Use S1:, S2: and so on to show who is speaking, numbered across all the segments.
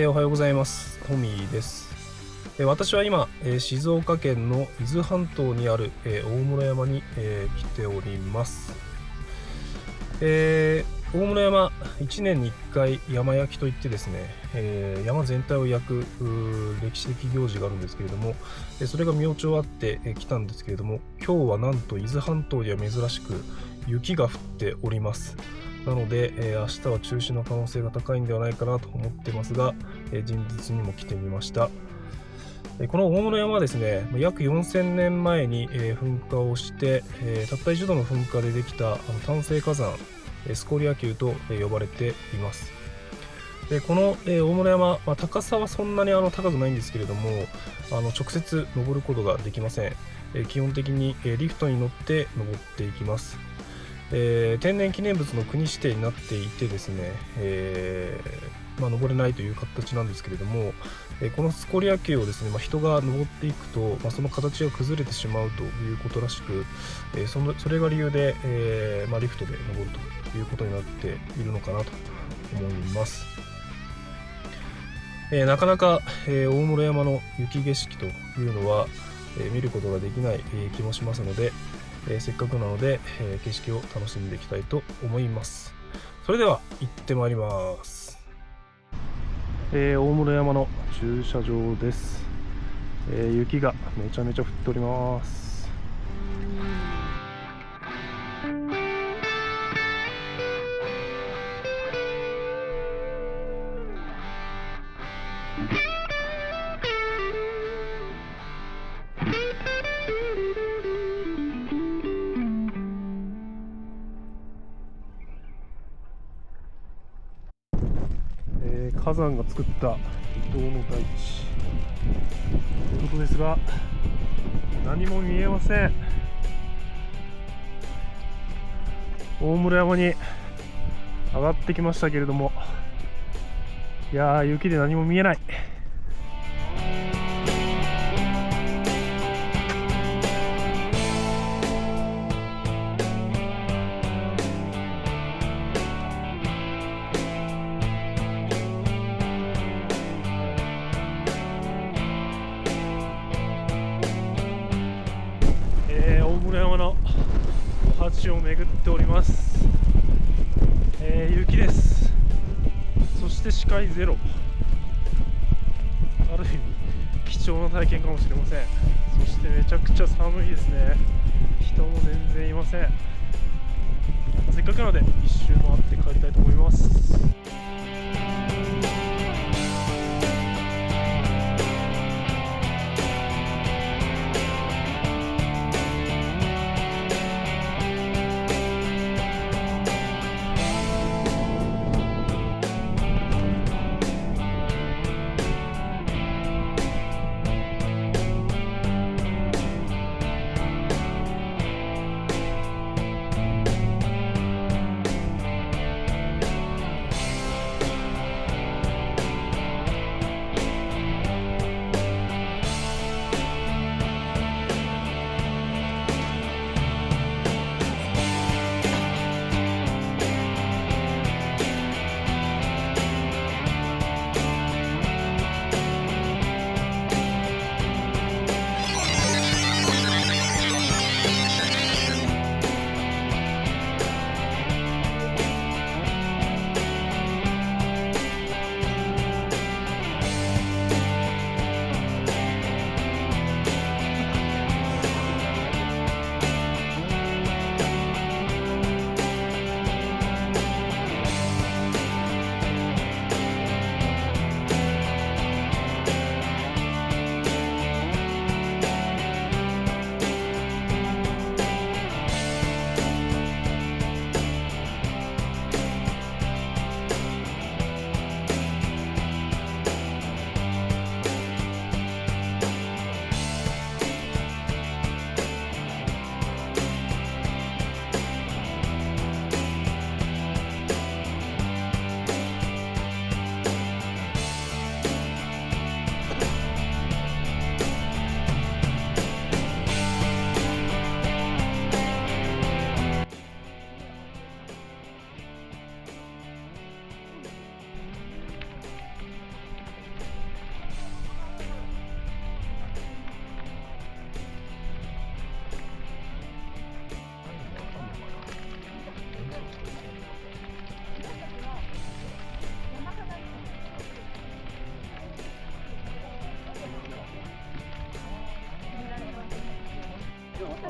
S1: おはようございます。トミーです。私は今、静岡県の伊豆半島にある、大室山に、来ております。大室山、1年に1回山焼きといってですね、山全体を焼く歴史的行事があるんですけれども、それが明朝あって、来たんですけれども、今日はなんと伊豆半島では珍しく雪が降っております。なので、明日は中止の可能性が高いんではないかなと思ってますが、前日にも来てみました。この大室山はですね、約4000年前に、噴火をして、たった1度の噴火でできた単成火山、スコリア級と、呼ばれています。でこの、大室山、高さはそんなに高くないんですけれども、直接登ることができません。基本的に、リフトに乗って登っていきます。天然記念物の国指定になっていてですね、登れないという形なんですけれども、このスコリア級をですね、人が登っていくと、その形が崩れてしまうということらしく、それが理由で、リフトで登るということになっているのかなと思います。なかなか、大室山の雪景色というのは、見ることができない、気もしますので、せっかくなので、景色を楽しんでいきたいと思います。それでは行ってまいります。大室山の駐車場です。雪がめちゃめちゃ降っております。火山が作った離島の大地ということですが、何も見えません。大室山に上がってきましたけれども、いやー、雪で何も見えない。大室山のお鉢を巡っております。雪です。そして視界ゼロ。ある意味貴重な体験かもしれません。そしてめちゃくちゃ寒いですね。人も全然いません。せっかくなので一周回って帰りたいと思います。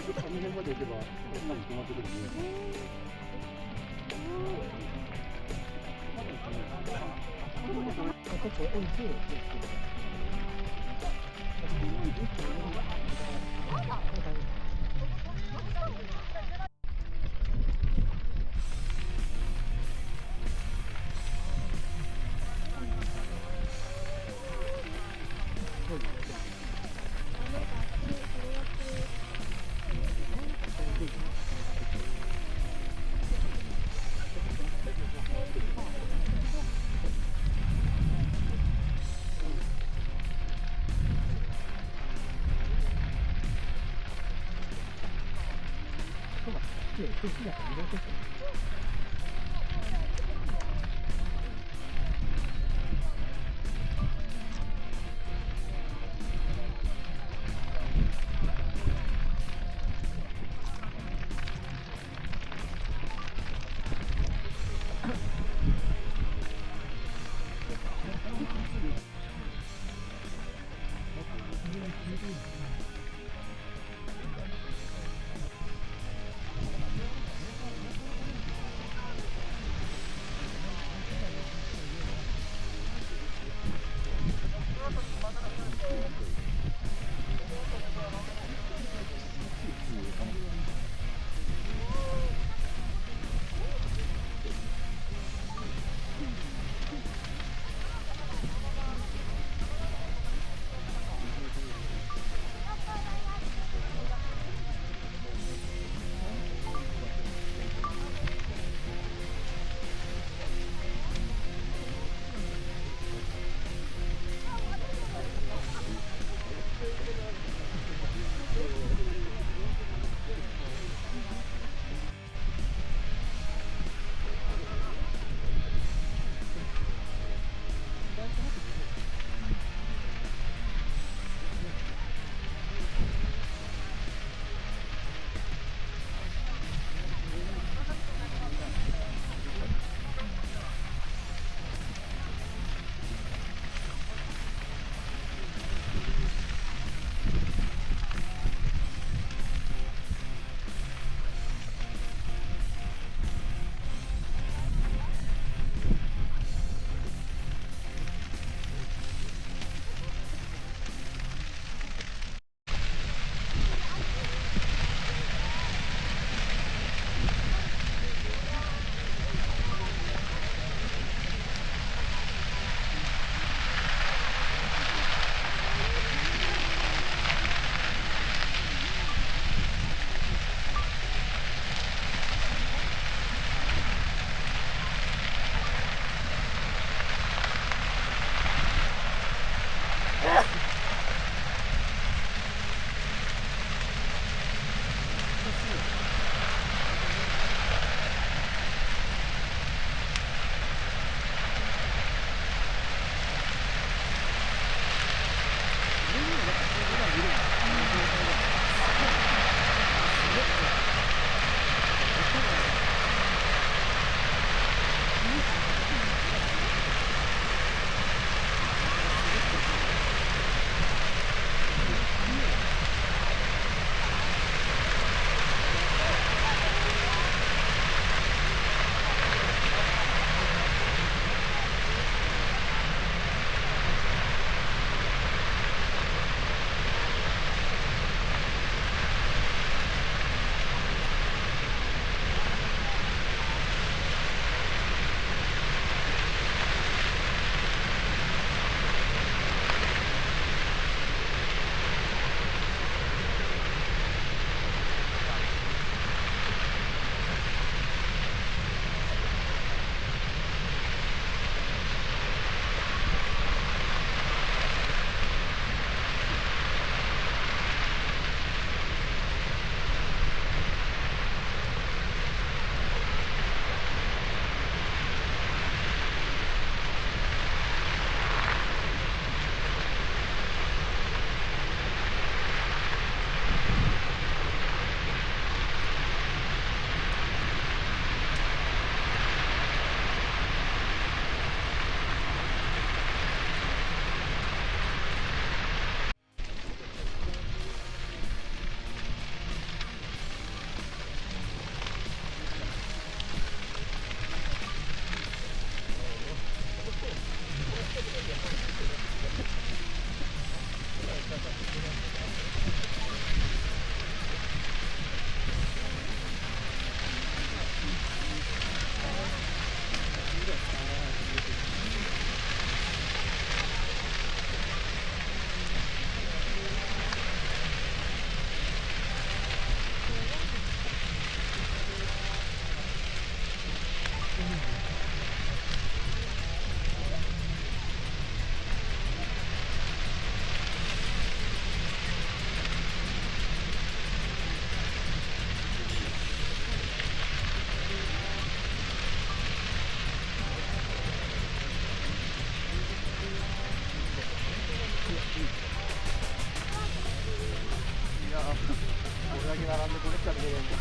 S2: 辺まで行けば、こんなに止まってくるね。ここ置いて、だけ並んでこれしか見れないんだ。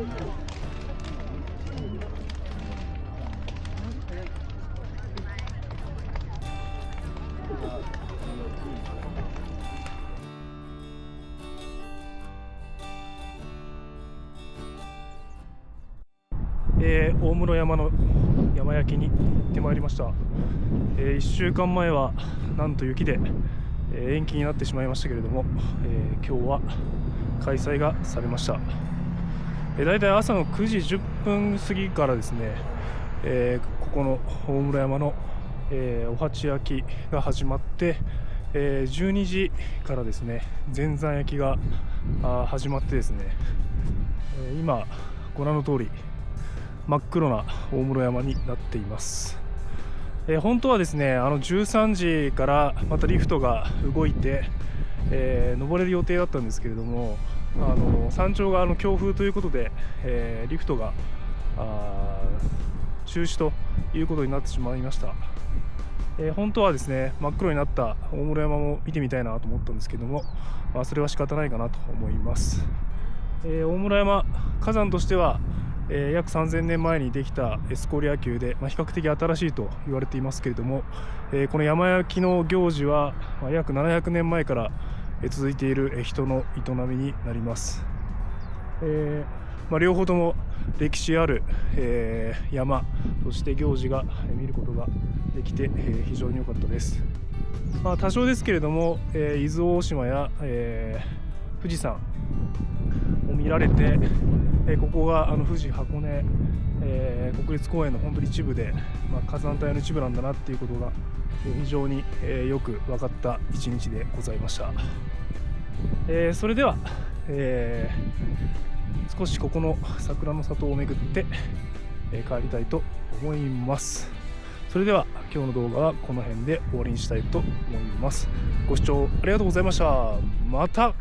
S1: 大室山の山焼きに行ってまいりました。1週間前はなんと雪で、延期になってしまいましたけれども、今日は開催がされました。だいたい朝の9時10分過ぎからですね、ここの大室山の、お鉢焼きが始まって、12時からですね前山焼きが始まってですね、今ご覧の通り真っ黒な大室山になっています。本当はですね13時からまたリフトが動いて、登れる予定だったんですけれども、山頂が強風ということで、リフトが中止ということになってしまいました。本当はですね真っ黒になった大室山も見てみたいなと思ったんですけども、それは仕方ないかなと思います。大室山火山としては約3000年前にできたエスコリア級で、比較的新しいと言われていますけれども、この山焼きの行事は約700年前から続いている人の営みになります。両方とも歴史ある、山そして行事が見ることができて、非常に良かったです。多少ですけれども、伊豆大島や、富士山を見られて、ここが富士箱根、国立公園の本当に一部で、火山帯の一部なんだなっていうことが非常に、よく分かった一日でございました。それでは、少しここの桜の里を巡って、帰りたいと思います。それでは今日の動画はこの辺で終わりにしたいと思います。ご視聴ありがとうございました。また